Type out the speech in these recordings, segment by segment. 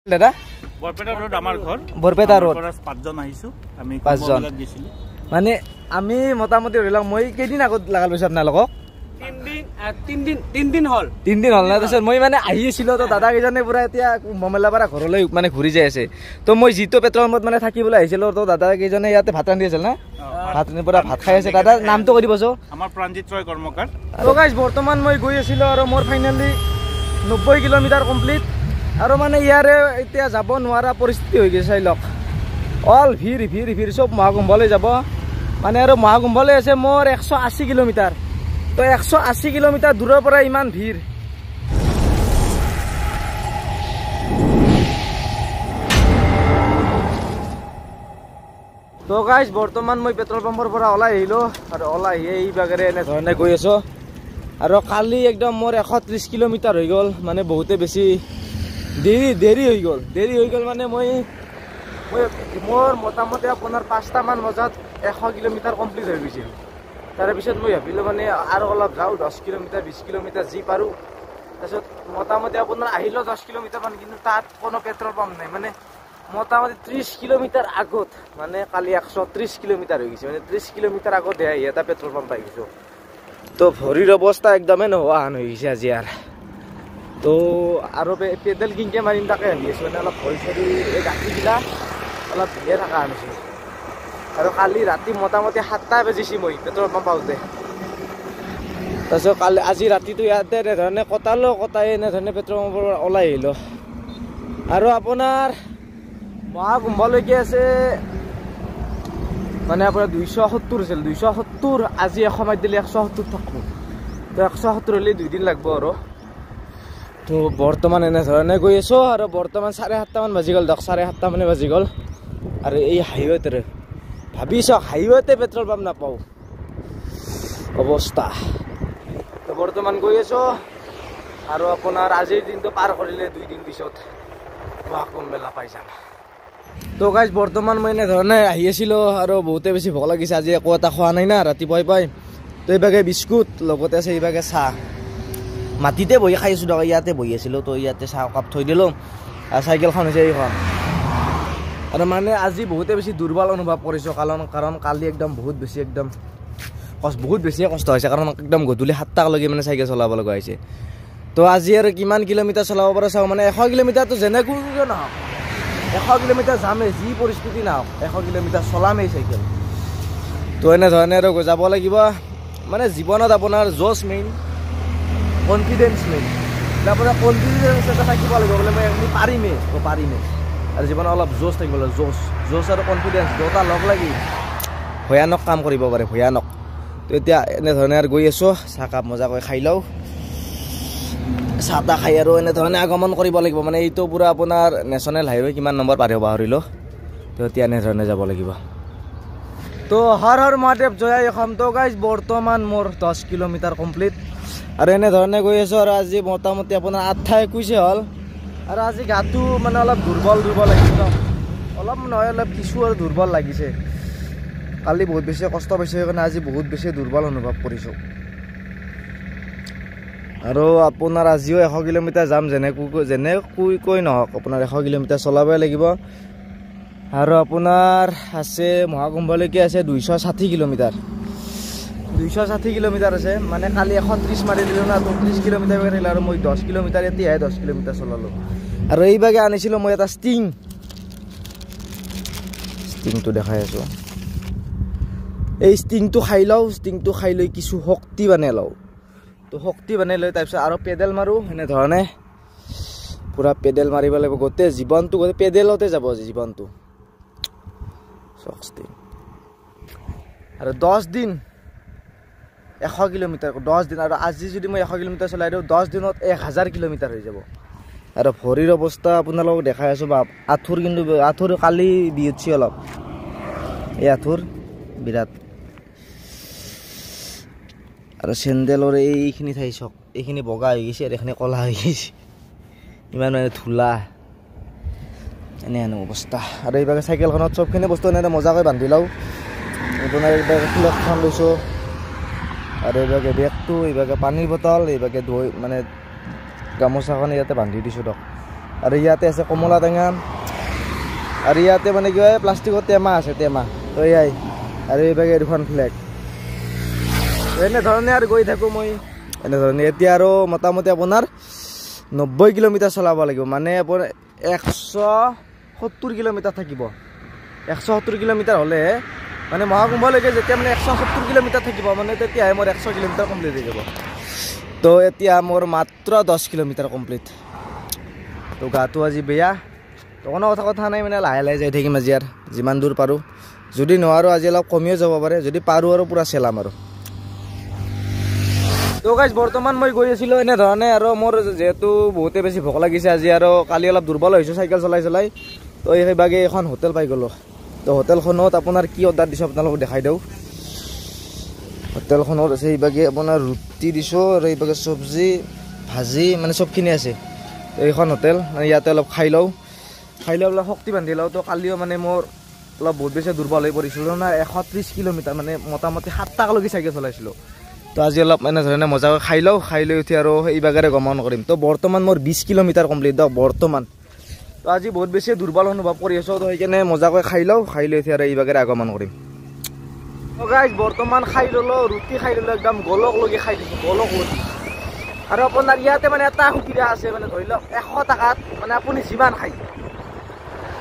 দাদা বৰপেটা ৰোড আমাৰ ঘৰ বৰপেটা ৰোড পাঁচজন আহিছো আমি পাঁচজন মানে আমি মোটামুটি ধৰিলক মই কেইদিন আগত লাগাল পাইছো আপোনালোকক তিনদিন হল না তাৰপিছত মই মানে আহি আছিলো তো দাদা কেইজনে পুৰা এতিয়া কুম্ভমেলাৰ পৰা ঘৰলৈ মানে ঘূৰি যাই আছে তো মই যিটো পেট্ৰল পাম্পত মানে থাকিবলৈ আহিছিলো তো দাদা কেইজনে ইয়াতে ভাত ৰান্ধি আছিল না ভাত ৰান্ধি পুৰা ভাত খাই আছে দাদা নামটো কৈ দিবচোন আমাৰ প্ৰাণজিত ৰয় কৰ্মকাৰ তো গাইজ বৰ্তমান মই গৈ আছিলো আৰু মোৰ ফাইনেলি 90 কিলোমিটাৰ কমপ্লিট আৰু মানে ইয়াৰে এতিয়া যাব নোৱাৰা পৰিস্থিতি হৈ গৈছে চাই লওক অল ভিৰ চব মহাকুম্ভলৈ যাব মানে আৰু মহাকুম্ভলৈ আছে মোৰ 180 কিলোমিটাৰ তো 180 কিলোমিটাৰ দূৰৰ পৰা ইমান ভিৰ তো গাইজ বৰ্তমান মই পেট্ৰল পাম্পৰ পৰা ওলাই আহিলো আৰু ওলাই আহি এই বাগেৰে এনে ধৰণে গৈ আছো আৰু কালি একদম মোৰ 130 কিলোমিটাৰ হৈ গ'ল মানে বহুতে বেছি দেৰি হৈ গ'ল মানে মই মোৰ মোটামুটি আপোনাৰ 5টামান বজাত 100 কিলোমিটাৰ কমপ্লিট হৈ গৈছিল তাৰপিছত মই ভাবিলোঁ মানে আৰু অলপ যাওঁ 10 কিলোমিটাৰ 20 কিলোমিটাৰ যি পাৰোঁ তাৰপিছত মোটামুটি আপোনাৰ আহিলোঁ 10 কিলোমিটাৰমান কিন্তু তাত কোনো পেট্ৰল পাম্প নাই মানে মোটামুটি 30 কিলোমিটাৰ আগত মানে কালি 130 কিলোমিটাৰ হৈ গৈছে মানে 30 কিলোমিটাৰ আগতে আহি এটা পেট্ৰল পাম্প পাই গৈছোঁ তো ভৰিৰ অৱস্থা একদমেই নোহোৱা হান হৈ গৈছে আজি তো আৰু পেডেল কিনকে মাৰিম তাকে ভাবি আছোঁ মানে অলপ ভৰি চৰি এই গাঁঠিবিলাক অলপ ভিলে থকা আনিছোঁ আৰু কালি ৰাতি মোটামুটি 7টা বাজিছে মই পেট্ৰল পাম্প পাওঁতে তাৰপিছত কালি আজি ৰাতিটো ইয়াতে এনেধৰণে কটাই এনেধৰণে পেট্ৰল পাম্পৰ পৰা ওলাই আহিলোঁ আৰু আপোনাৰ মহাকুম্ভলৈকে আছে মানে আপোনাৰ 270 আছিল 270 আজি এসময়ত দিলে 170 থাকোঁ তো 170 হ'লে 2 দিন লাগব আৰু তো বৰ্তমান এনেধৰণে গৈ আছোঁ আৰু বৰ্তমান 7:30মান বাজি গ'ল 7:30 মানে বাজি গ'ল আৰু এই হাইৱেতে ভাবি চাওক হাইৱেতে পেট্ৰল পাম্প নাপাওঁ অৱস্থা তো বৰ্তমান গৈ আছোঁ আৰু আপোনাৰ আজিৰ দিনটো পাৰ কৰিলে 2 দিন পিছত মহাকুম্ভমেলা পাই যাম তো গাইজ বৰ্তমান মই এনেধৰণে আহি আছিলোঁ আৰু বহুতে বেছি ভোক লাগিছে আজি একো এটা খোৱা নাই না ৰাতিপুৱাই পাই তো এইভাগে বিস্কুট লগতে আছে এইভাগে চাহ মাটিতে বহি খাই আছোঁ দক ইয়াতে বহি আছিলোঁ তো ইয়াতে চাহ কাপ থৈ দিলোঁ আৰু চাইকেলখন হৈছে এইখন আৰু মানে আজি বহুতে বেছি দুৰ্বল অনুভৱ কৰিছোঁ কাৰণ কালি একদম বহুত বেছিয়ে কষ্ট হৈছে কাৰণ একদম গধূলি 7টালৈকে মানে চাইকেল চলাব লগা হৈছে তো আজি আৰু কিমান কিলোমিটাৰ চলাব পাৰোঁ চাওঁ মানে 100 কিলোমিটাৰটো যেনেকৈ নহওক 100 কিলোমিটাৰ যামেই যি পৰিস্থিতি নহওক 100 কিলোমিটাৰ চলামেই চাইকেল তো এনেধৰণে আৰু যাব লাগিব মানে জীৱনত আপোনাৰ জোচ মেইন কনফিডেন্স মেইন আপোনাৰ কনফিডেন্স এটা থাকিব লাগিব বোলে মই এখিনি পাৰিমেই আৰু জীৱনত অলপ জোচ থাকিব লাগিব জোচ আৰু কনফিডেন্স দুটা লগ লাগি ভয়ানক কাম কৰিব পাৰে ভয়ানক তো এতিয়া এনেধৰণে আৰু গৈ আছোঁ চাহকাপ মজাকৈ খাই লওঁ চাহ তাহ খাই আৰু এনেধৰণে আগমন কৰিব লাগিব মানে এইটো পূৰা আপোনাৰ নেশ্যনেল হাইৱে কিমান নম্বৰ পাৰ হ'ব পাহৰিলোঁ তো এতিয়া এনেধৰণে যাব লাগিব তো হৰ মহাদেৱ জয় অসম তো গাইজ বৰ্তমান মোৰ 10 কিলোমিটাৰ কমপ্লিট আৰু এনেধৰণে গৈ আছোঁ আৰু আজি মোটামুটি আপোনাৰ 8-21 হ'ল আৰু আজি গাটো মানে অলপ দুৰ্বল লাগিছে অলপ নহয় অলপ কিছু আৰু দুৰ্বল লাগিছে কালি বহুত বেছি কষ্ট পাইছোঁ সেইকাৰণে আজি বহুত বেছি দুৰ্বল অনুভৱ কৰিছোঁ আৰু আপোনাৰ আজিও 100 কিলোমিটাৰ যাম যেনেকৈ নহওক আপোনাৰ 100 কিলোমিটাৰ চলাবই লাগিব আৰু আপোনাৰ আছে মহাকুম্ভলৈকে আছে 260 কিলোমিটাৰ আছে মানে কালি 130 মাৰি দিলোঁ না 30 কিলোমিটাৰ মাৰিলে আৰু মই 10 কিলোমিটাৰ এতিয়াহে 10 কিলোমিটাৰ চলালোঁ আৰু এইভাগে আনিছিলোঁ মই এটা ষ্টিংটো দেখাই আছোঁ এই ষ্টিংটো খাই লৈ কিছু শক্তি বানাই লওঁ তো শক্তি বানাই লৈ তাৰপিছত আৰু পেডেল মাৰোঁ এনেধৰণে পূৰা পেডেল মাৰিব লাগিব গোটেই জীৱনটো পেডেলতে যাব জীৱনটো আৰু 10 দিন 100 কিলোমিটাৰ 10 দিন আৰু আজি যদি মই 100 কিলোমিটাৰ চলাই দিওঁ 10 দিনত 1000 কিলোমিটাৰ হৈ যাব আৰু ভৰিৰ অৱস্থা আপোনালোকক দেখাই আছোঁ বা আঁঠুৰ কালি দি উঠছি অলপ এই আঁঠুৰ বিৰাট আৰু চেণ্ডেলৰ এইখিনি ঠাই চাওক এইখিনি বগা হৈ গৈছে আৰু এইখিনি কলা হৈ গৈছে ইমান মানে ধূলা এনে অৱস্থা আৰু এইভাগে চাইকেলখনত চবখিনি বস্তু এনে মজাকৈ বান্ধি লওঁ আপোনাৰ এইভাগে ফ্লেগখন লৈছোঁ আৰু এইভাগে বেগটো এইভাগে পানীৰ বটল এইভাগে মানে গামোচাখন ইয়াতে বান্ধি দিছোঁ দিয়ক আৰু ইয়াতে আছে কমলা টেঙা আৰু ইয়াতে মানে কি হয় প্লাষ্টিকৰ টেমা আছে টেমা তো এয়াই আৰু এইভাগে দুখন ফ্লেগ এনেধৰণে আৰু গৈ থাকোঁ মই এনেধৰণে এতিয়া আৰু মোটামুটি আপোনাৰ 90 কিলোমিটাৰ চলাব লাগিব মানে আপোনাৰ 170 কিলোমিটাৰ থাকিব 170 কিলোমিটাৰ হ'লে মানে মহাকুম্ভলৈকে যেতিয়া মানে 170 কিলোমিটাৰ থাকিব মানে তেতিয়াহে মোৰ 100 কিলোমিটাৰ কমপ্লিট হৈ যাব তো এতিয়া মোৰ মাত্ৰ 10 কিলোমিটাৰ কমপ্লিট তো গাটো আজি বেয়া তো কোনো কথা নাই মানে লাহে লাহে যাই থাকিম আজি আৰু যিমান দূৰ পাৰোঁ যদি নোৱাৰোঁ আজি অলপ কমিও যাব পাৰে যদি পাৰোঁ আৰু পূৰা চেলাম আৰু তো গাইজ বৰ্তমান মই গৈ আছিলোঁ এনেধৰণে আৰু মোৰ যিহেতু বহুতে বেছি ভোক লাগিছে আজি আৰু কালি অলপ দুৰ্বল হৈছোঁ চাইকেল চলাই চলাই তো সেইভাগে এখন হোটেল পাই গ'লোঁ তো হোটেলখনত আপোনাৰ কি অৰ্ডাৰ দিছোঁ আপোনালোকক দেখাই দিওঁ হোটেলখনত আছে এইভাগে আপোনাৰ ৰুটি দিছোঁ আৰু এইভাগে চব্জি ভাজি মানে চবখিনি আছে তো এইখন হোটেল ইয়াতে অলপ খাই লওঁ অলপ শক্তি বান্ধি লওঁ তো কালিও মানে মোৰ অলপ বহুত বেছি দুৰ্বল হৈ পৰিছিলোঁ না 130 কিলোমিটাৰ মানে মোটামুটি 7 টালৈকে চাইকেল চলাইছিলোঁ তো আজি অলপ এনেধৰণে মজাকৈ খাই লৈ উঠি আৰু এইভাগেৰে গমন কৰিম তো বৰ্তমান মোৰ 20 কিলোমিটাৰ কমপ্লিট দিয়ক বৰ্তমান তো আজি বহুত বেছি দুৰ্বল অনুভৱ কৰি আছোঁ তো সেইকাৰণে মজাকৈ খাই লৈ উঠি আৰু এইভাগেৰে আগমন কৰিম তো গাইজ বৰ্তমান খাই ল'লোঁ ৰুটি খাই ল'লোঁ একদম গলক লগি খাই দিছোঁ গলক লগি আৰু আপোনাৰ ইয়াতে মানে এটা সুবিধা আছে মানে ধৰি লওক 100 টকাত মানে আপুনি যিমান খায়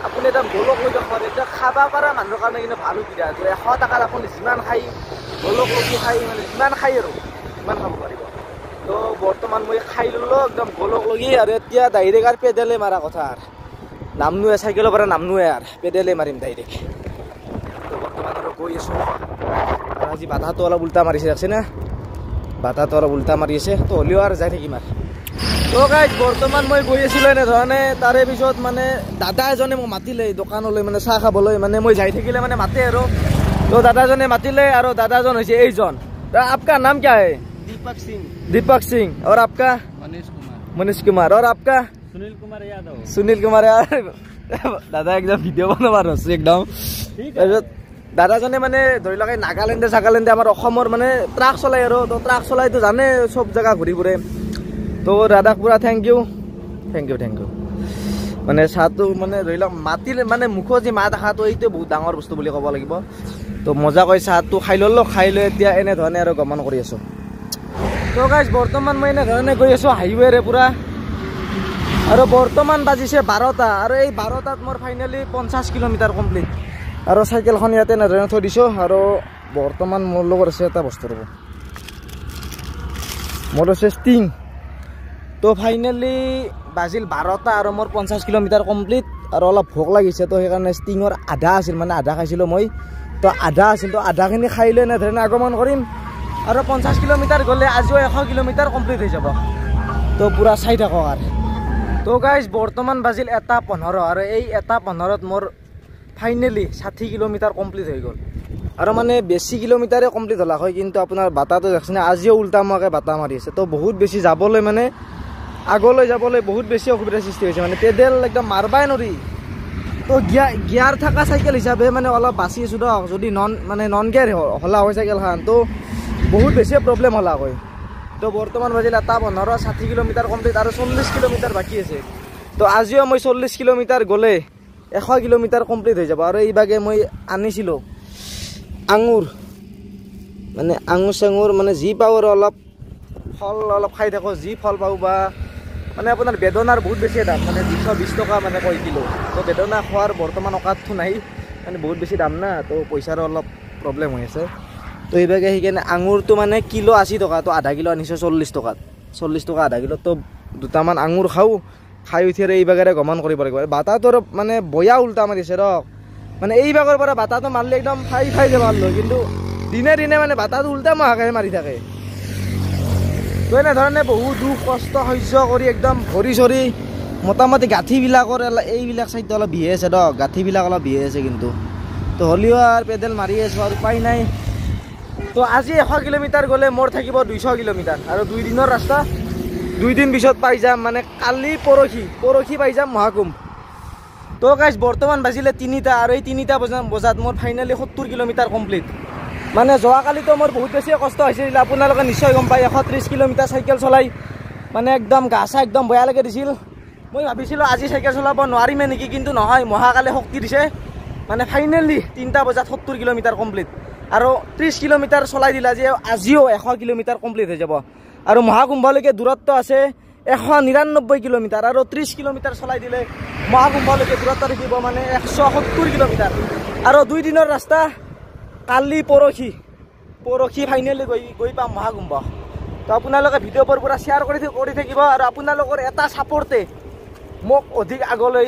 আপুনি একদম গলক লগি খায় এতিয়া খাব পৰা মানুহৰ কাৰণে কিন্তু ভাল সুবিধা আছে 100 টকাত আপুনি যিমান খায় গলক লগি খাই মানে যিমান খায় আৰু সিমান খাব পাৰিব তো বৰ্তমান মই খাই ল'লোঁ একদম গলক লগি আৰু এতিয়া ডাইৰেক্ট আৰু পেডেলে মাৰা কথা আৰু নামনোৱে চাইকেলৰ পৰা নামনোৱে আৰু পেডেলে মাৰিম ডাইৰেক্ট তো বৰ্তমান আৰু গৈ আছোঁ আৰু আজি বাধাটো অলপ উল্টা মাৰিছে দেখছে না বাধাটো অলপ উল্টা মাৰি আছে তো হ'লেও আৰু যাই থাকিম আৰু তো গাইজ বৰ্তমান মই গৈ আছিলোঁ এনেধৰণে তাৰে পিছত মানে দাদা এজনে মোক মাতিলে দোকানলৈ মানে চাহ খাবলৈ মানে মই যাই থাকিলে মানে মাতে আৰু তো দাদাজনে মাতিলে আৰু দাদাজন হৈছে এইজন आपका नाम क्या है दीपक सिंह और आपका मनीष कुमार और आपका सुनील कुमार यार दादा एकदम ভিডিঅ' বনাব আছে একদম তাৰপিছত দাদাজনে মানে ধৰি লওক নাগালেণ্ডে আমাৰ অসমৰ মানে ট্ৰাক চলাই আৰু তো ট্ৰাক চলাইতো জানে চব জেগা ঘূৰি ফুৰে তো দাদাক পুৰা থেংক ইউ মানে চাহটো মানে ধৰি লওক মাতিলে মানে মুখত যি মাত আহাটো এইটো বহুত ডাঙৰ বস্তু বুলি ক'ব লাগিব তো মজাকৈ চাহটো খাই ল'লোঁ খাই লৈ এতিয়া এনেধৰণে আৰু গমন কৰি আছোঁ তো গাইজ বৰ্তমান মই এনেধৰণে গৈ আছোঁ হাইৱেৰে পূৰা আৰু বৰ্তমান বাজিছে 12টা আৰু এই 12টাত মোৰ ফাইনেলি 50 কিলোমিটাৰ কমপ্লিট আৰু চাইকেলখন ইয়াতে এনেধৰণে থৈ দিছোঁ আৰু বৰ্তমান মোৰ লগত আছে এটা বস্তু ৰ'ব মোৰ আছে ষ্টিং তো ফাইনেলি বাজিল 12টা আৰু মোৰ 50 কিলোমিটাৰ কমপ্লিট আৰু অলপ ভোক লাগিছে তো সেইকাৰণে ষ্টিঙৰ আধা আছিল মানে আধা খাইছিলোঁ মই তো আধা আছিল তো আধাখিনি খাই লৈ এনেধৰণে আগমন কৰিম আৰু 50 কিলোমিটাৰ গ'লে আজিও 100 কিলোমিটাৰ কমপ্লিট হৈ যাব তো পূৰা চাই থাকক আৰু তো গাইজ বৰ্তমান বাজিল 1:15 আৰু এই 1:15ত মোৰ ফাইনেলি 60 কিলোমিটাৰ কমপ্লিট হৈ গ'ল আৰু মানে বেছি কিলোমিটাৰে কমপ্লিট হ'লা হয় কিন্তু আপোনাৰ বাটাটো দেখছে না আজিও উল্টা মোৱাকৈ বাটা মাৰি আছে তো বহুত বেছি যাবলৈ মানে আগলৈ যাবলৈ বহুত বেছি অসুবিধাৰ সৃষ্টি হৈছে মানে পেডেল একদম মাৰবাই নোৱাৰি তো গিয়াৰ থকা চাইকেল হিচাপে মানে অলপ বাচি আছোঁ দিয়ক যদি নন গিয়াৰ হলা হয় চাইকেলখন তো বহুত বেছি প্ৰব্লেম হলা হয় তো বৰ্তমান বাজিল 1:15 60 কিলোমিটাৰ কমপ্লিট আৰু 40 কিলোমিটাৰ বাকী আছে তো আজিও মই 40 কিলোমিটাৰ গ'লে 100 কিলোমিটাৰ কমপ্লিট হৈ যাব আৰু এইভাগে মই আনিছিলোঁ আঙুৰ মানে আঙুৰ মানে যি পাওঁ আৰু অলপ ফল অলপ খাই থাকোঁ যি ফল পাওঁ বা মানে আপোনাৰ বেদনাৰ বহুত বেছি দাম মানে 220 টকা মানে কয় কিলো তো বেদনা খোৱাৰ বৰ্তমান অকাতটো নাই মানে বহুত বেছি দাম না তো পইচাৰো অলপ প্ৰব্লেম হৈ আছে তো এইভাগে সেইকাৰণে আঙুৰটো মানে কিলো 80 টকা তো আধা কিলো আনিছোঁ 40 টকা আধা কিলো তো দুটামান আঙুৰ খাই উঠি আৰু এইভাগেৰে গমন কৰিব লাগিব বাটাটোৰ মানে বয়া উল্টা মাৰিছে ৰক মানে এইভাগৰ পৰা বাটাটো মাৰিলে একদম ফাই যাব পাৰলোঁ কিন্তু দিনে মানে বাটাটো উল্টা মহাকাহে মাৰি থাকে তো এনেধৰণে বহুত দুখ কষ্ট সহ্য কৰি একদম ভৰি চৰি মোটামুটি গাঁঠিবিলাকৰ এইবিলাক চাইডটো অলপ বিহে আছে দিয়ক গাঁঠিবিলাক অলপ বিহে আছে কিন্তু তো হ'লেও আৰু পেডেল মাৰি আছোঁ আৰু উপায় নাই তো আজি 100 কিলোমিটাৰ গ'লে মোৰ থাকিব 200 কিলোমিটাৰ আৰু 2 দিনৰ ৰাস্তা 2 দিন পিছত পাই যাম মানে কালি পৰহি পাই যাম মহাকুম্ভ তো গাইজ বৰ্তমান বাজিলে 3টা আৰু এই 3টা বজাত মোৰ ফাইনেলি 70 কিলোমিটাৰ কমপ্লিট মানে যোৱাকালিতো মোৰ বহুত বেছি কষ্ট হৈছিল আপোনালোকে নিশ্চয় গম পায় 130 কিলোমিটাৰ চাইকেল চলাই মানে একদম গা চা একদম বেয়া লাগে দিছিল মই ভাবিছিলোঁ আজি চাইকেল চলাব নোৱাৰিমে নেকি, কিন্তু নহয়, মহাকালে শক্তি দিছে। মানে ফাইনেলি 3টা বজাত 70 কিলোমিটাৰ কমপ্লিট আৰু 30 কিলোমিটাৰ চলাই দিলা যে আজিও 100 কিলোমিটাৰ কমপ্লিট হৈ যাব। আৰু মহাকুম্ভলৈকে দূৰত্ব আছে 199 কিলোমিটাৰ আৰু 30 কিলোমিটাৰ চলাই দিলে মহাকুম্ভলৈকে দূৰত্ব থাকিব মানে 170 কিলোমিটাৰ। আৰু 2 দিনৰ ৰাস্তা, কালি পৰহি ফাইনেলি গৈ পাম মহাকুম্ভ। তো আপোনালোকে ভিডিঅ'বোৰ পুৰা শ্বেয়াৰ কৰি থাকিব আৰু আপোনালোকৰ এটা ছাপৰ্টে মোক অধিক আগলৈ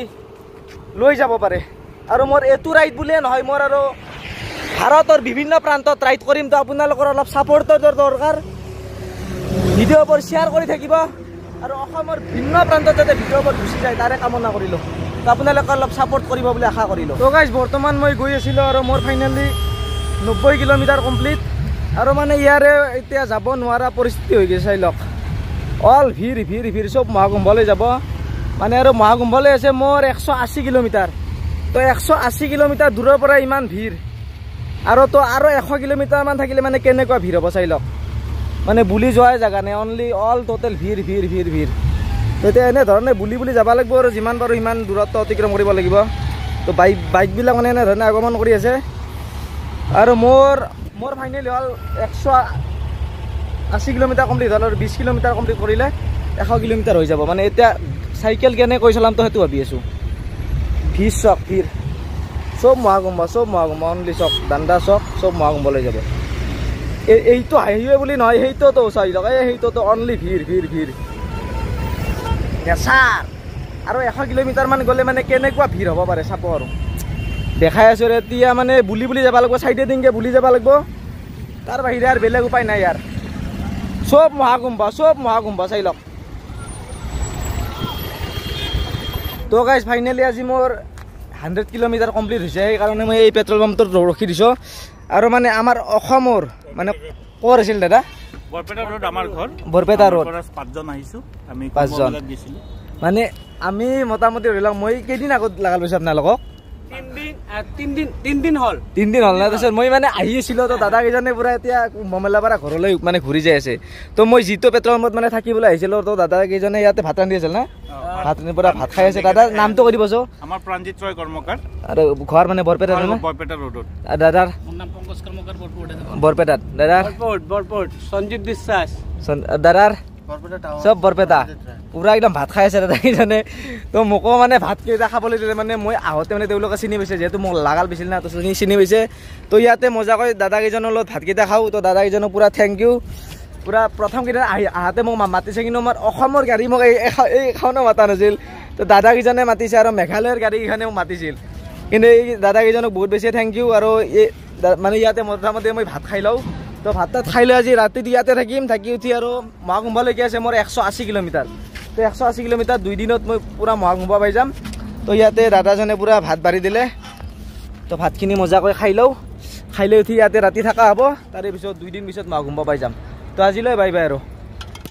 লৈ যাব পাৰে। আৰু মোৰ এইটো ৰাইড বুলিয়ে নহয়, মোৰ আৰু ভাৰতৰ বিভিন্ন প্ৰান্তত ৰাইড কৰিম। তো আপোনালোকৰ অলপ ছাপৰ্টৰ দৰকাৰ, ভিডিঅ'বোৰ শ্বেয়াৰ কৰি থাকিব আৰু অসমৰ ভিন্ন প্ৰান্তত যাতে ভিডিঅ'বোৰ গুচি যায় তাৰে কামনা কৰিলোঁ। তো আপোনালোকে অলপ ছাপৰ্ট কৰিব বুলি আশা কৰিলোঁ। তো গাইজ বৰ্তমান মই গৈ আছিলোঁ আৰু মোৰ ফাইনেলি 90 কিলোমিটাৰ কমপ্লিট। আৰু মানে ইয়াৰে এতিয়া যাব নোৱাৰা পৰিস্থিতি হৈ গৈছে। চাই লওক, অল ভিৰ চব মহাকুম্ভলৈ যাব। মানে আৰু মহাকুম্ভলৈ আছে মোৰ 180 কিলোমিটাৰ। তো 180 কিলোমিটাৰ দূৰৰ পৰা ইমান ভিৰ, আৰু 100 কিলোমিটাৰমান থাকিলে মানে কেনেকুৱা ভিৰ হ'ব চাই লওক। মানে বুলি যোৱাই জেগা নাই, অল টোটেল ভিৰ। তেতিয়া এনেধৰণে বুলি যাব লাগিব আৰু যিমান পাৰোঁ সিমান দূৰত্ব অতিক্ৰম কৰিব লাগিব। তো বাইকবিলাক মানে এনেধৰণে আগমন কৰি আছে। আৰু মোৰ ফাইনেলি হ'ল 180 কিলোমিটাৰ কমপ্লিট হ'ল আৰু 20 কিলোমিটাৰ কমপ্লিট কৰিলে 100 কিলোমিটাৰ হৈ যাব। মানে এতিয়া চাইকেল কেনেকৈ চলাম তো সেইটো ভাবি আছোঁ। ভিৰ চব মহাকুম্ভ অনলি চক দাণ্ডা চক চব মহাকুম্ভলৈ যাব। এইটো হাঁহিয়ে বুলি নহয়, সেইটোতো চাই লওক, সেইটোতো অনলি ভিৰ নেচাৰ। আৰু 100 কিলোমিটাৰমান গ'লে মানে কেনেকুৱা ভিৰ হ'ব পাৰে চাব আৰু দেখাই আছোঁ। এতিয়া মানে বুলি যাব লাগিব, চাইডে দিনকৈ বুলি যাব লাগিব, তাৰ বাহিৰে আৰু বেলেগ উপায় নাই ইয়াৰ। চব মহাকুম্ভ চাই লওক। তো গাইজ ফাইনেলি আজি মোৰ 100 কিলোমিটাৰ কমপ্লিট হৈছে। সেইকাৰণে মই এই পেট্ৰল পাম্পটোত ৰখি দিছোঁ। আৰু মানে আমাৰ অসমৰ মানে ক'ৰ আছিল দাদা? বৰপেটা ৰোড আমাৰ ঘৰ। বৰপেটা ৰোড 5জন আহিছোঁ আমি। 5জন মানে আমি মোটামুটি ধৰি লওক, মই কেইদিন আগত লগাল পাইছোঁ আপোনালোকক? 3 দিন হ'ল না। তাৰপিছত মই মানে আহি আছিলোঁ, তো দাদা কেইজনে পূৰা এতিয়া কুম্ভমেলাৰ পৰা ঘৰলৈ মানে ঘূৰি যাই আছে। তো মই যিটো পেট্ৰল পাম্পত মানে থাকিবলৈ আহিছিলোঁ, তো দাদা কেইজনে ইয়াতে ভাত ৰান্ধি আছিল না, ভাত খাই আছে। দাদাৰ নামটো কৈ দিব। আমাৰ প্ৰাণজিৎ ৰয় কৰ্মকাৰ। আৰু ঘৰ মানে বৰপেটা ৰোডত। দাদাৰ নাম পংকজ কৰ্মকাৰ, বৰপেটাত। দাদাৰ বৰপেট সঞ্জীৱ বিশ্বাস, দাদাৰ চব বৰপেটা। পুৰা একদম ভাত খাই আছে দাদা কেইজনে। তো মোকো মানে ভাতকেইটা খাবলৈ দিলে। মানে মই আহোঁতে মানে তেওঁলোকে চিনি পাইছে, যিহেতু মোক লাগাল পাইছিল না, তো চিনি পাইছে। তো ইয়াতে মজাকৈ দাদা কেইজনৰ লগত ভাতকেইটা খাওঁ। তো দাদা কেইজনক পুৰা থেংক ইউ। পুৰা প্ৰথম কেইদিন আহোঁতে মোক মাতিছে, কিন্তু আমাৰ অসমৰ গাড়ী মোক এইখনো মাতা নাছিল। তো দাদা কেইজনে মাতিছে আৰু মেঘালয়ৰ গাড়ীকেইখনে মোক মাতিছিল। কিন্তু এই দাদা কেইজনক বহুত বেছি থেংক ইউ। আৰু এই মানে ইয়াতে মোটামুটি মই ভাত খাই লওঁ। তো ভাত তাত খাই লৈ আজি ৰাতিটো ইয়াতে থাকিম। থাকি উঠি আৰু মহাকুম্ভলৈকে আছে মোৰ 180 কিলোমিটাৰ। তো 180 কিলোমিটাৰ 2 দিনত মই পুৰা মহাকুম্ভ পাই যাম। তো ইয়াতে দাদাজনে পুৰা ভাত বাঢ়ি দিলে। তো ভাতখিনি মজাকৈ খাই লওঁ। খাই লৈ উঠি ইয়াতে ৰাতি থকা হ'ব। তাৰে পিছত 2 দিন পিছত মহাকুম্ভ পাই যাম। তো আজিলৈ বাই বাই আৰু।